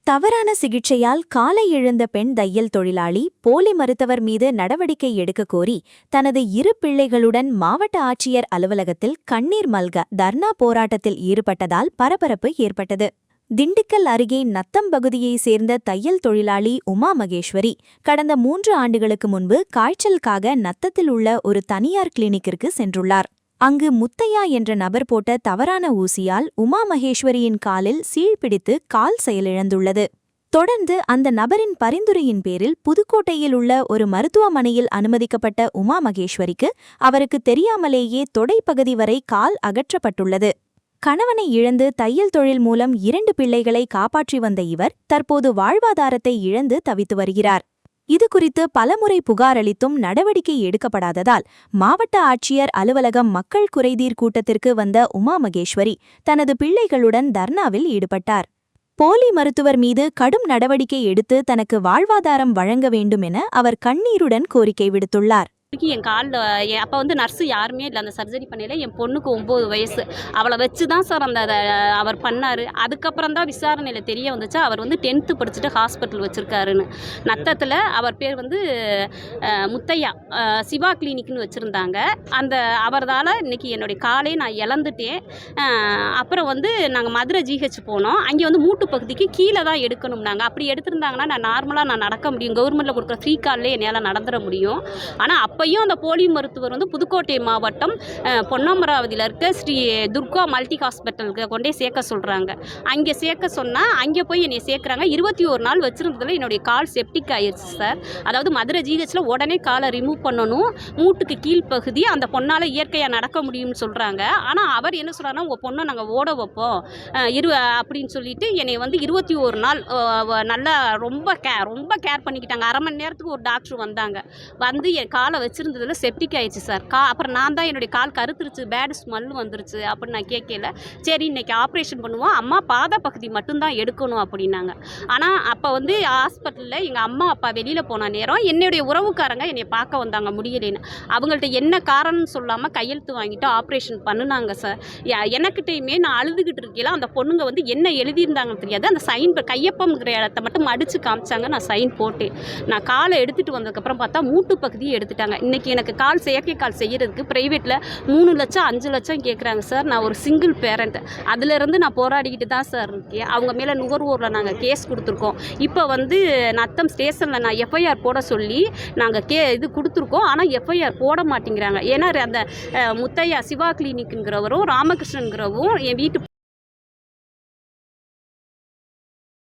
தவறான சிகிச்சையால் காலை இழந்த பெண் தையல் தொழிலாளி போலி மருத்துவர் மீது நடவடிக்கை எடுக்க கோரி தனது இரு பிள்ளைகளுடன் மாவட்ட ஆட்சியர் அலுவலகத்தில் கண்ணீர் மல்க தர்ணா போராட்டத்தில் ஈடுபட்டதால் பரபரப்பு ஏற்பட்டது. திண்டுக்கல் அருகே நத்தம் பகுதியைச் சேர்ந்த தையல் தொழிலாளி உமா மகேஸ்வரி கடந்த 3 ஆண்டுகளுக்கு முன்பு காய்ச்சலுக்காக நத்தத்தில் உள்ள ஒரு தனியார் கிளினிக்கிற்கு சென்றுள்ளார். அங்கு முத்தையா என்ற நபர் போட்ட தவறான ஊசியால் உமா மகேஸ்வரியின் காலில் சீழ்பிடித்து கால் செயலிழந்துள்ளது. தொடர்ந்து அந்த நபரின் பரிந்துரையின் பேரில் புதுக்கோட்டையில் உள்ள ஒரு மருத்துவமனையில் அனுமதிக்கப்பட்ட உமா மகேஸ்வரிக்கு அவருக்கு தெரியாமலேயே தொடைப்பகுதி வரை கால் அகற்றப்பட்டுள்ளது. கணவனை இழந்து தையல் தொழில் மூலம் 2 பிள்ளைகளை காப்பாற்றி வந்த இவர் தற்போது வாழ்வாதாரத்தை இழந்து தவித்து வருகிறார். இதுகுறித்து பலமுறை புகார் அளித்தும் நடவடிக்கை எடுக்கப்படாததால் மாவட்ட ஆட்சியர் அலுவலகம் மக்கள் குறைதீர் கூட்டத்திற்கு வந்த உமா மகேஸ்வரி தனது பிள்ளைகளுடன் தர்ணாவில் ஈடுபட்டார். போலி மருத்துவர் மீது கடும் நடவடிக்கை எடுத்து தனக்கு வாழ்வாதாரம் வழங்க வேண்டும் என அவர் கண்ணீருடன் கோரிக்கை விடுத்துள்ளார். என் காலில் அப்போ நர்ஸு யாருமே இல்லை. அந்த சர்ஜரி பண்ணல. என் பொண்ணுக்கு 9 வயசு. அவளை வச்சு தான் சார் அவர் பண்ணார். அதுக்கப்புறம் தான் விசாரணையில் தெரிய வந்துச்சு அவர் 10th படிச்சுட்டு ஹாஸ்பிட்டல் வச்சுருக்காருன்னு. நத்தத்தில் அவர் பேர் முத்தையா சிவா கிளினிக்னு வச்சுருந்தாங்க. அவர்தால் இன்றைக்கி என்னுடைய காலே நான் இழந்துட்டேன். அப்புறம் நாங்கள் மதுரை ஜிஹெச் போனோம். அங்கே மூட்டு பகுதிக்கு கீழே தான் எடுக்கணும்னாங்க. அப்படி எடுத்திருந்தாங்கன்னா நான் நார்மலாக நடக்க முடியும். கவர்மெண்ட்டில் கொடுக்குற ஃப்ரீ கால்லே என்னால் நடந்துட முடியும். ஆனால் அப்பையும் அந்த போலி மருத்துவர் புதுக்கோட்டை மாவட்டம் பொன்னமராவதியில் இருக்க ஸ்ரீ துர்கா மல்டி ஹாஸ்பிட்டலுக்கு கொண்டே சேர்க்க சொல்கிறாங்க. அங்கே சேர்க்க சொன்னால் அங்கே போய் என்னை சேர்க்குறாங்க. 21 நாள் வச்சுருந்ததில் என்னுடைய கால் செப்டிக் ஆயிடுச்சு சார். அதாவது மதுரை ஜிஹெச்சில் உடனே காலை ரிமூவ் பண்ணணும். மூட்டுக்கு கீழ்ப்பகுதி அந்த பொண்ணால் இயற்கையாக நடக்க முடியும்னு சொல்கிறாங்க. ஆனால் அவர் என்ன சொல்கிறாருன்னா உங்கள் பொண்ணை நாங்கள் ஓட வைப்போம் அப்படின்னு சொல்லிட்டு என்னை 21 நாள் நல்லா ரொம்ப கேர் பண்ணிக்கிட்டாங்க. அரை மணி நேரத்துக்கு ஒரு டாக்டர் வந்தாங்க. என் காலை வச்சுருந்ததில் செப்டிக் ஆயிடுச்சு சார். அப்புறம் நான் தான் என்னுடைய கால் கருத்துருச்சு, பேட் ஸ்மெல் வந்துருச்சு அப்படின்னு நான் கேட்கல. சரி இன்றைக்கி ஆப்ரேஷன் பண்ணுவோம், அம்மா பாத பகுதி மட்டும்தான் எடுக்கணும் அப்படின்னாங்க. ஆனால் அப்போ ஹாஸ்பிட்டலில் எங்கள் அம்மா அப்பா வெளியில் போன நேரம் என்னுடைய உறவுக்காரங்க என்னை பார்க்க வந்தாங்க முடியலேன்னு. அவங்கள்ட்ட என்ன காரணம்னு சொல்லாமல் கையெழுத்து வாங்கிட்டு ஆப்ரேஷன் பண்ணினாங்க சார். எனக்கிட்டையுமே நான் அழுதுகிட்டு இருக்கையில அந்த பொண்ணுங்க என்ன எழுதியிருந்தாங்கன்னு தெரியாது. அந்த சைன் கையப்பம்ங்கிற இடத்த மட்டும் மடித்து காமிச்சாங்க. நான் சைன் போட்டேன். நான் காலை எடுத்துகிட்டு வந்ததுக்கப்புறம் பார்த்தா மூட்டு பகுதியை எடுத்துட்டாங்க. இன்றைக்கி எனக்கு செயற்கை கால் செய்கிறதுக்கு ப்ரைவேட்டில் 3 லட்சம் 5 லட்சம் கேட்குறாங்க சார். நான் ஒரு சிங்கிள் பேரண்ட். அதிலிருந்து நான் போராடிக்கிட்டு தான் சார் இருக்கேன். அவங்க மேலே நுகர்வோரில் நாங்கள் கேஸ் கொடுத்துருக்கோம். இப்போ நத்தம் ஸ்டேஷனில் நான் எஃப்ஐஆர் போட சொல்லி நாங்கள் இது கொடுத்துருக்கோம். ஆனால் எஃப்ஐஆர் போட மாட்டேங்கிறாங்க. ஏன்னா அந்த முத்தையா சிவா கிளினிக்குங்கிறவரும் ராமகிருஷ்ணனுங்கிறவரும் என் வீட்டு